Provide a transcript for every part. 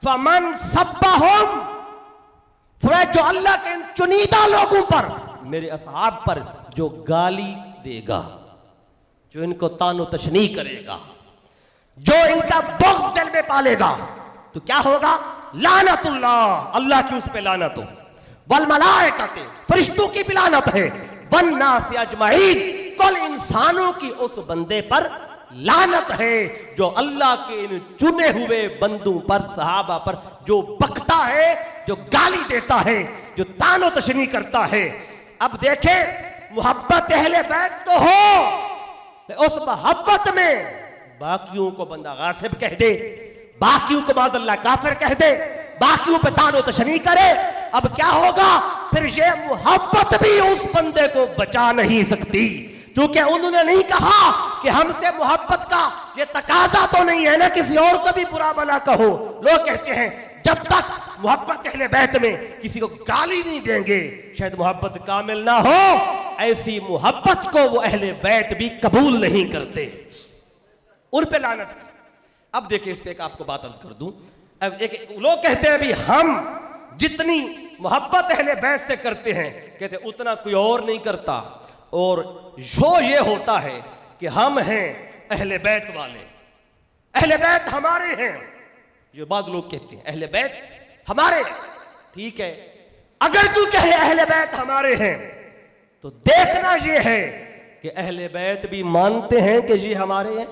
फमन सब्बाहुम, जो अल्लाह के इन चुनीदा लोगों पर, मेरे असहाब पर जो गाली देगा, जो इनको तानो तशनी करेगा, जो इनका बुग़्ज़ दिल में पालेगा, तो क्या होगा? लानतुल्लाह, अल्लाह की उस पे लानत हो, वल मलाइकते, फरिश्तों की भी लानत है, वन्नास अजमाइन, कुल इंसानों की उस बंदे पर लानत है जो अल्लाह के इन चुने हुए बंदों पर, सहाबा पर जो बकता है, जो गाली देता है, जो तानो तशनी करता है। अब देखें, मोहब्बत अहले बैत तो हो, उस मोहब्बत में बाकियों को बंदा गासिब कह दे, बाकियों को माज़अल्लाह काफिर कह दे, बाकियों पे तानो तशनी करे, अब क्या होगा? फिर ये मोहब्बत भी उस बंदे को बचा नहीं सकती, क्योंकि उन्होंने नहीं कहा कि हमसे मोहब्बत का ये तकाजा तो नहीं है ना किसी और को भी बुरा भला कहो। लोग कहते हैं जब तक मोहब्बत अहले बैत में किसी को गाली नहीं देंगे शायद मोहब्बत कामिल ना हो। ऐसी मोहब्बत को वो अहले बैत भी कबूल नहीं करते, उन पे लानत। अब देखिए, इस पे एक आपको बात अर्ज कर दूं। एक लोग कहते हैं भी हम जितनी मोहब्बत अहले बैत से करते हैं, कहते उतना कोई और नहीं करता, और जो ये होता है कि हम हैं अहले बैत वाले, अहले बैत हमारे हैं, ये बात लोग कहते हैं अहले बैत हमारे। ठीक है, अगर तू कहे अहले बैत हमारे हैं तो देखना ये है कि अहले बैत भी मानते हैं कि ये हमारे हैं।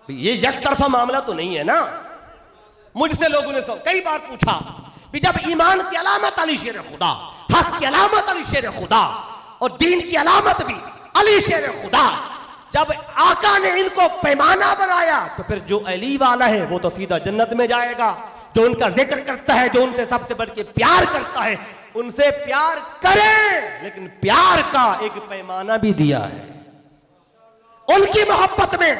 ये एक तरफा मामला तो नहीं है ना। मुझसे लोगों ने कई बार पूछा कि जब ईमान की अलामत अली शेर खुदा, हक की अलामत अली शेर खुदा, और दीन की अलामत भी अली शेर खुदा, जब आका ने इनको पैमाना बनाया तो फिर जो अली वाला है वो तो सीधा जन्नत में जाएगा, जो उनका जिक्र करता है, जो उनसे सबसे बढ़ के प्यार करता है, उनसे प्यार करें, लेकिन प्यार का एक पैमाना भी दिया है। उनकी मोहब्बत में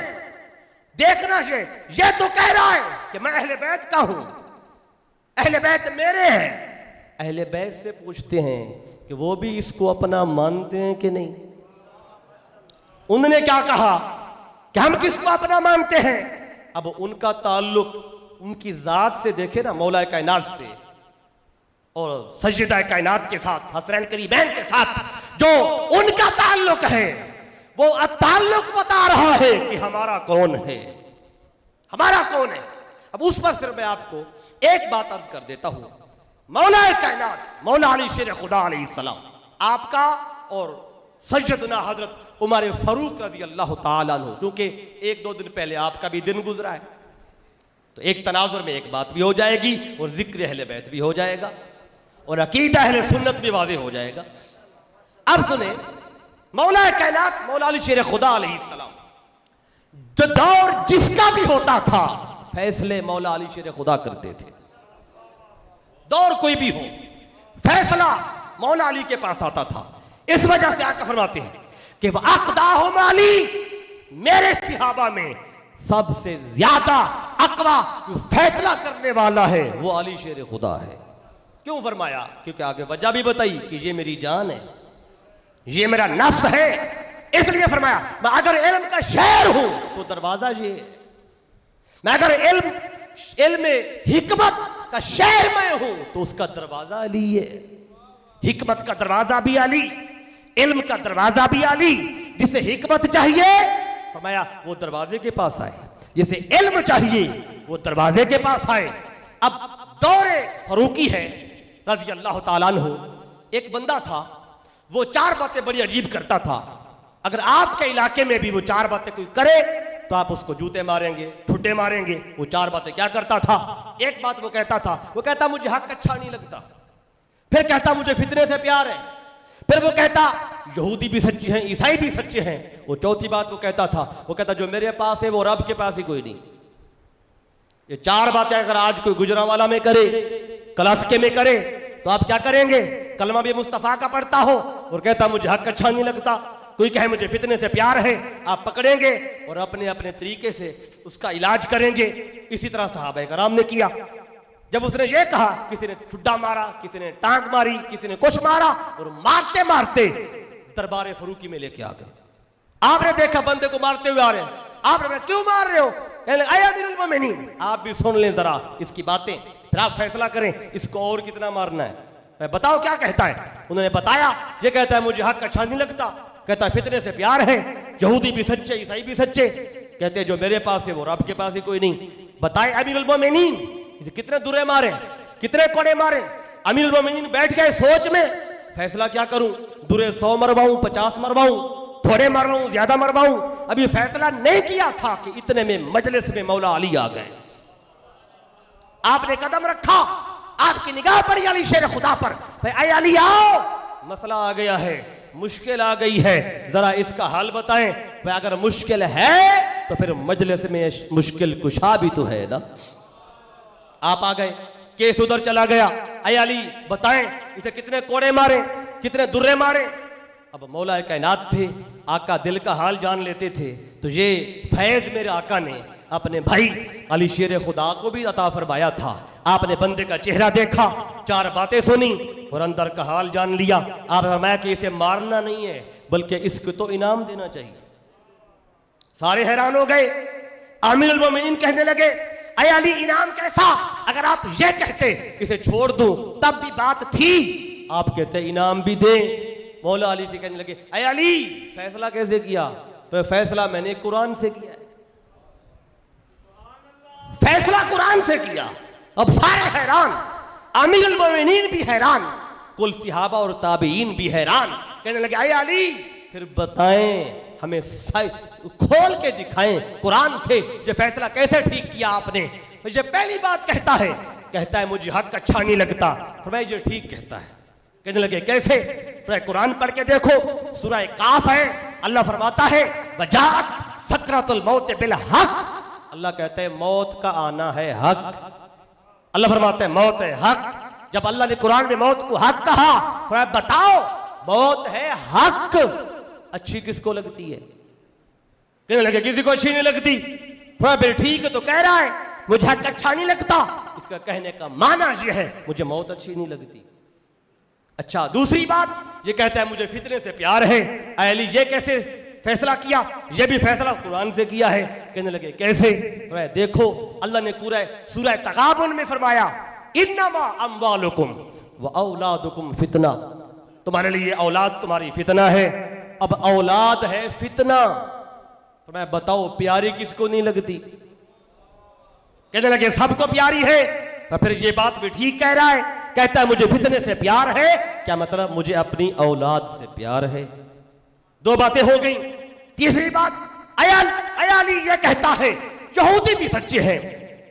देखना ये तो कह रहा है कि मैं अहले बैत का हूं, अहले बैत मेरे हैं। अहले बैत से पूछते हैं कि वो भी इसको अपना मानते हैं कि नहीं। उन्होंने क्या कहा कि हम किसको अपना मानते हैं। अब उनका ताल्लुक उनकी जात से देखे ना, मौला कायनात से और सज्जदा कायनात के साथ, हसरैन करीमैन के साथ जो उनका ताल्लुक है, वो ताल्लुक बता रहा है कि हमारा कौन है, हमारा कौन है। अब उस पर फिर मैं आपको एक बात अर्ज कर देता हूं। मौला कायनात मौला अली शेर खुदा अलैहिस्सलाम, आपका और सैयदना हजरत उमर फारूक रज़ी अल्लाह ताला अन्हु, क्योंकि एक दो दिन पहले आपका भी दिन गुजरा है, तो एक तनाजुर में एक बात भी हो जाएगी और जिक्र अहले बैत भी हो जाएगा और अकीदा अहले सुन्नत भी वाज़ेह हो जाएगा। अब सुने, मौला कायनात मौला अली शेर खुदा अलैहिस्सलाम, जो दौर जिसका भी होता था फैसले मौला अली शेर खुदा करते थे। दौर कोई भी हो, फैसला मौला अली के पास आता था। इस वजह से आका फरमाते हैं कि अक़दाहुम अली, मेरे सहाबा में सबसे ज्यादा अक़वा जो फैसला करने वाला है वो अली शेर खुदा है। क्यों फरमाया? क्योंकि आगे वजह भी बताई कि ये मेरी जान है, ये मेरा नफ्स है, इसलिए फरमाया मैं अगर इल्म का शेर हूं तो दरवाजा ये, मैं अगर इल्म हिकमत का शेर मैं हूं तो उसका दरवाजा अली है। हिकमत का दरवाजा भी अली, इल्म का दरवाजा भी अली। जिसे हिकमत चाहिए फरमाया वो दरवाजे के पास आए, जिसे इल्म चाहिए वो दरवाजे के पास आए। अब दौरे फरूकी है रज़ी अल्लाह ताला अन्हु, एक बंदा था, वो चार बातें बड़ी अजीब करता था। अगर आपके इलाके में भी वो चार बातें कोई करे तो आप उसको जूते मारेंगे, ठुड्डे मारेंगे। वो चार बातें क्या करता था? एक बात वो कहता था, वो कहता मुझे हक अच्छा नहीं लगता, फिर कहता मुझे फितरे से प्यार है, फिर वो कहता यहूदी भी सच्चे हैं, ईसाई भी सच्चे हैं। वो चौथी बात वो कहता था, वो कहता जो मेरे पास है वो रब के पास ही कोई नहीं। ये चार बातें अगर आज कोई गुजरांवाला में करे, कलास्के में करे, तो आप क्या करेंगे? कलमा भी मुस्तफा का पढ़ता हो और कहता मुझे हक अच्छा नहीं लगता, कोई कहे मुझे फितने से प्यार है, आप पकड़ेंगे और अपने अपने तरीके से उसका इलाज करेंगे। इसी तरह सहाबा कराम ने किया। जब उसने ये कहा, किसी ने ठुड्डा मारा, किसी ने टांग मारी, किसी ने कुछ मारा, और मारते मारते दरबार फरूकी में लेके आ गए। आपने देखा बंदे को मारते हुए आ रहे हैं, आपने क्यों मार रहे हो? कहने लगे आया अमीरुल मोमिनीन, आप भी सुन लें जरा इसकी बातें, फिर आप फैसला करें इसको और कितना मारना है। बताओ क्या कहता है। उन्होंने बताया, ये कहता है मुझे हक अच्छा नहीं लगता, कहता है फितने से प्यार है, यहूदी भी सच्चे ईसाई भी सच्चे, कहते हैं जो मेरे पास है वो रब के पास ही कोई नहीं। बताए अमीरुल मोमिनीन, इसे कितने दुरे मारे, कितने कोड़े मारे। अमीरुल मोमिनीन बैठ गए सोच में, फैसला क्या करूं, दुरे 100 मरवाऊं 50 मरवाऊं, थोड़े मरवाऊं ज्यादा मरवाऊं। अभी फैसला नहीं किया था कि इतने में मजलिस में मौला अली आ गए। आपने कदम रखा, आपकी निगाह पड़ी अली शेर खुदा पर, भाई अली आओ, मसला आ गया है, मुश्किल आ गई है, जरा इसका हल बताएं। भाई अगर मुश्किल है तो फिर मजलिस में मुश्किल कुशा भी तो है ना। आप आ गए, केस उधर चला गया, अय अली बताएं इसे कितने कोड़े मारे, कितने दुर्रे मारे। अब मौला कायनात थे, आका दिल का हाल जान लेते थे, तो ये फैज मेरे आका ने अपने भाई अली शेर खुदा को भी अता फरमाया था। आपने बंदे का चेहरा देखा, 4 बातें सुनी और अंदर का हाल जान लिया। आप फरमाया कि इसे मारना नहीं है बल्कि इसको तो इनाम देना चाहिए। सारे हैरान हो गए। अमीरुल मोमिनीन कहने लगे अय अली इनाम कैसा, अगर आप ये कहते इसे छोड़ दूं तब भी बात थी, आप कहते इनाम भी दे। मौला अली से कहने लगे अय अली फैसला कैसे किया। तो फैसला मैंने कुरान से किया, फैसला कुरान से किया। अब सारे हैरान, अमीरुल मोमिनीन भी हैरान, कुल सहाबा और ताबीन भी हैरान। कहने लगे अय अली फिर बताएं, हमें खोल के दिखाएं कुरान से ये फैसला कैसे ठीक किया आपने। ये पहली बात कहता है मुझे हक अच्छा नहीं लगता, फरमाया ये ठीक कहता है। कहने लगे कैसे, कुरान पढ़ के देखो, सूरह काफ है, अल्लाह फरमाता है वजात सकरातुल मौत बिल हक। अल्लाह कहते हैं मौत का आना है हक। अल्लाह फरमाते हैं मौत है हक। जब अल्लाह ने कुरान में मौत को हक कहा, फरमाया बताओ मौत है हक, अच्छी किसको लगती है। कहने लगे किसी को अच्छी नहीं लगती। फिर ठीक है तो कह रहा है मुझे हक अच्छा नहीं लगता, इसका कहने का माना यह है मुझे मौत अच्छी नहीं लगती। अच्छा दूसरी बात ये कहता है मुझे फितने से प्यार है। अली ये कैसे फैसला किया, ये भी फैसला कुरान से किया है। कहने लगे कैसे, देखो अल्लाह ने सूरह तगाबुन में फरमाया इन्नमा अम्वालुकुम व औलादुकुम फितना, तुम्हारे लिए औलाद तुम्हारी फितना है। अब औलाद है फितना, तो मैं बताओ प्यारी किसको नहीं लगती। कहने लगे सबको प्यारी है। तो फिर ये बात भी ठीक कह रहा है, कहता है मुझे फितने से प्यार है, क्या मतलब मुझे अपनी औलाद से प्यार है। 2 बातें हो गई। तीसरी बात अली ये कहता है यहूदी भी सच्चे हैं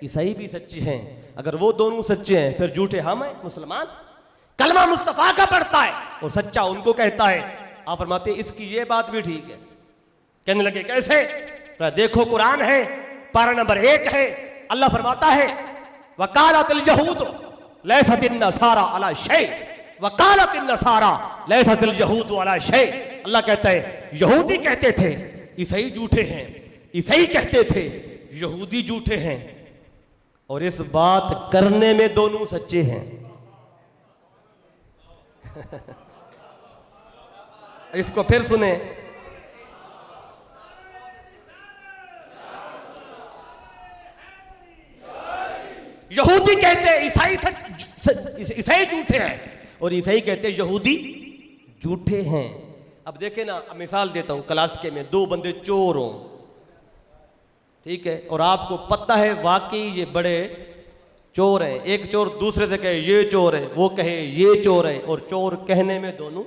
ईसाई भी सच्चे हैं, अगर वो दोनों सच्चे हैं फिर झूठे हम हैं मुसलमान। कलमा मुस्तफा का पढ़ता है और सच्चा उनको कहता है। आप फरमाते इसकी ये बात भी ठीक है। कहने लगे कैसे, देखो कुरान है पारा नंबर 1 है, अल्लाह फरमाता है वकालतिल यहूद लैसतिन नसारा अला शै, वकालतिन नसारा लैसतिल यहूद अला शै। अल्लाह कहता है यहूदी कहते थे ईसाई झूठे हैं, ईसाई कहते थे यहूदी झूठे हैं, और इस बात करने में दोनों सच्चे हैं। इसको फिर सुने, यहूदी कहते ईसाई झूठे हैं और ईसाई कहते यहूदी झूठे हैं। अब देखे ना, अब मिसाल देता हूं, क्लास के में 2 बंदे चोर हों, ठीक है, और आपको पता है वाकई ये बड़े चोर हैं। एक चोर दूसरे से कहे ये चोर है, वो कहे ये चोर है, और चोर कहने में दोनों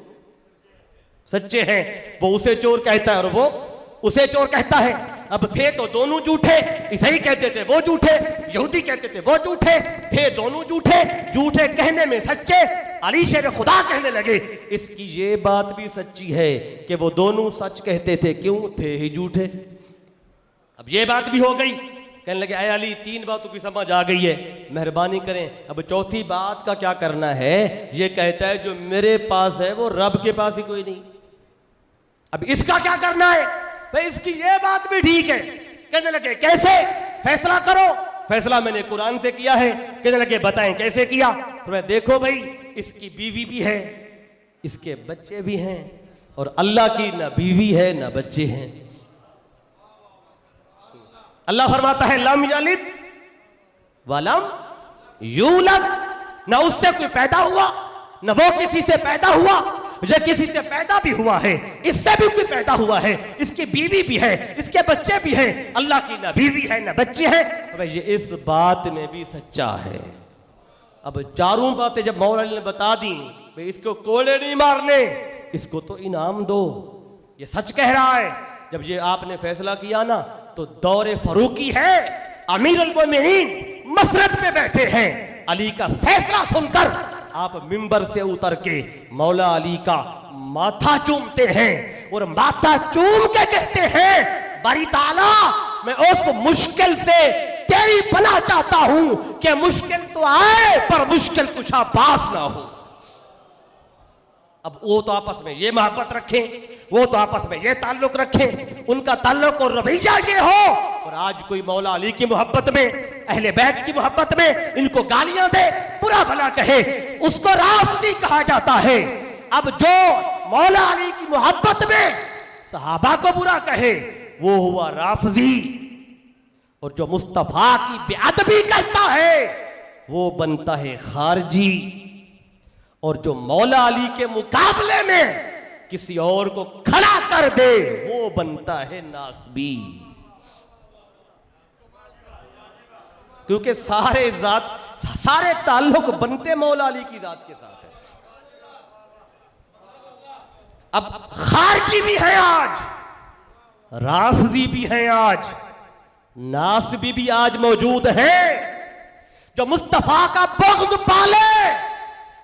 सच्चे हैं। वो उसे चोर कहता है और वो उसे चोर कहता है। अब थे तो दोनों झूठे, ईसाई कहते थे वो झूठे, यहूदी कहते थे वो झूठे, थे दोनों झूठे, झूठे कहने में सच्चे। अली शेर खुदा कहने लगे इसकी ये बात भी सच्ची है कि वो दोनों सच कहते थे, क्यों थे ही झूठे। अब ये बात भी हो गई। कहने लगे अय अली 3 बातों की समझ आ गई है, मेहरबानी करें अब 4थी बात का क्या करना है। ये कहता है जो मेरे पास है वो रब के पास ही कोई नहीं, अब इसका क्या करना है। भाई इसकी ये बात भी ठीक है। कहने लगे कैसे, फैसला करो। फैसला मैंने कुरान से किया है। कहने लगे बताएं कैसे किया। तो मैं देखो भाई इसकी बीवी भी है, इसके बच्चे भी हैं, और अल्लाह की ना बीवी है ना बच्चे हैं। अल्लाह फरमाता है लम यलिद वलम यूलद, न उससे कोई पैदा हुआ न वो किसी से पैदा हुआ, जो किसी से पैदा भी हुआ है इससे भी कोई पैदा हुआ है, इसकी बीवी भी है इसके बच्चे भी हैं, अल्लाह की न बीवी है न बच्चे हैं। तो भाई ये इस बात में भी सच्चा है। अब चारों बातें जब मौला अली ने बता दी, भाई इसको कोड़े नहीं मारने, इसको तो इनाम दो, ये सच कह रहा है। जब ये आपने फैसला किया ना तो दौरे फरूकी है, अमीर अल मोमिनीन मसरत पे बैठे हैं, अली का फैसला सुनकर आप मिंबर से उतर के मौला अली का माथा चूमते हैं और माथा चूम के कहते हैं बारी ताला मैं उस मुश्किल से तेरी पनाह चाहता हूं कि मुश्किल तो आए पर मुश्किल कुशा पास ना हो। अब वो तो आपस में ये मोहब्बत रखें, वो तो आपस में ये ताल्लुक रखें, उनका ताल्लुक और रवैया ये हो, और आज कोई मौला अली की मोहब्बत में, अहले बैत की मोहब्बत में इनको गालियां दे, बुरा भला कहे, उसको राफदी कहा जाता है। अब जो मौला अली की मोहब्बत में सहाबा को बुरा कहे वो हुआ राफदी, और जो मुस्तफा की बेअदबी करता है वो बनता है खारजी, और जो मौला अली के मुकाबले में किसी और को खड़ा कर दे वो बनता है नासबी। क्योंकि सारे ताल्लुक बनते मौला अली की जात के साथ है। अब खारजी भी है आज, राफजी भी है आज, नासबी भी आज मौजूद है, जो मुस्तफा का बुग़्ज़ पाले,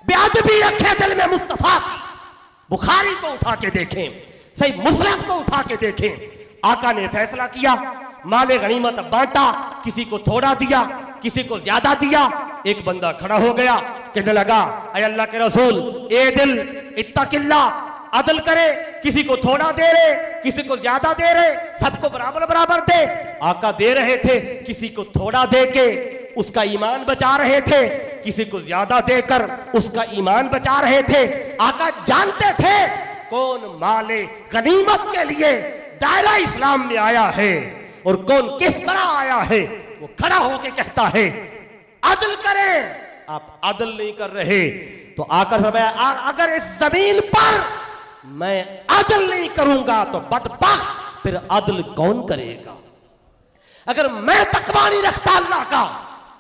बेअदबी रखे दिल में मुस्तफा की। बुखारी को उठा के देखें, सही मुस्लिम को उठा के देखें। आका ने फैसला किया, माले गनीमत बांटा, किसी को थोड़ा दिया किसी को ज्यादा दिया। एक बंदा खड़ा हो गया, कहने लगा ऐ अल्लाह के रसूल, ए दिल इत्तकिल्ला, अदल करे, किसी को थोड़ा दे रहे किसी को ज्यादा दे रहे, सबको बराबर बराबर दे। आका दे रहे थे, किसी को थोड़ा दे के उसका ईमान बचा रहे थे, किसी को ज्यादा देकर उसका ईमान बचा रहे थे। आका जानते थे कौन माले गनीमत के लिए दायरा इस्लाम में आया है और कौन किस तरह आया है। वो खड़ा होकर कहता है अदल करें, आप अदल नहीं कर रहे। तो आकर अगर इस जमीन पर मैं अदल नहीं करूंगा तो बदबख्त फिर अदल कौन करेगा। अगर मैं तकवा नहीं रखता अल्लाह का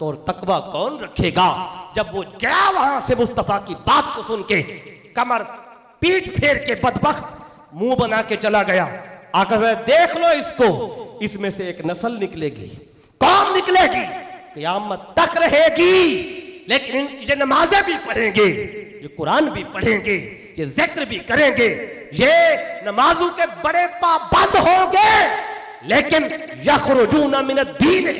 तो तकवा कौन रखेगा। जब वो गया वहां से मुस्तफा की बात को सुन के कमर पीठ फेर के बदबख्त मुंह बना के चला गया। आकर देख लो इसको, इसमें से एक नस्ल निकलेगी, कौम निकलेगी, क़यामत तक रहेगी। लेकिन ये नमाजें भी पढ़ेंगे, ये कुरान भी पढ़ेंगे, ये जिक्र भी करेंगे, ये नमाजों के बड़े पाबंद होंगे, लेकिन यखरुजूना मिनद्दीन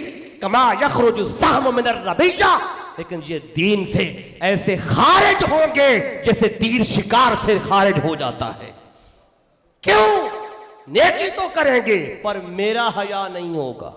कमा यखरुजु सहम मिनर रबिया। लेकिन ये दीन से ऐसे खारिज होंगे जैसे तीर शिकार से खारिज हो जाता है। क्यों? नेकी तो करेंगे पर मेरा हया नहीं होगा।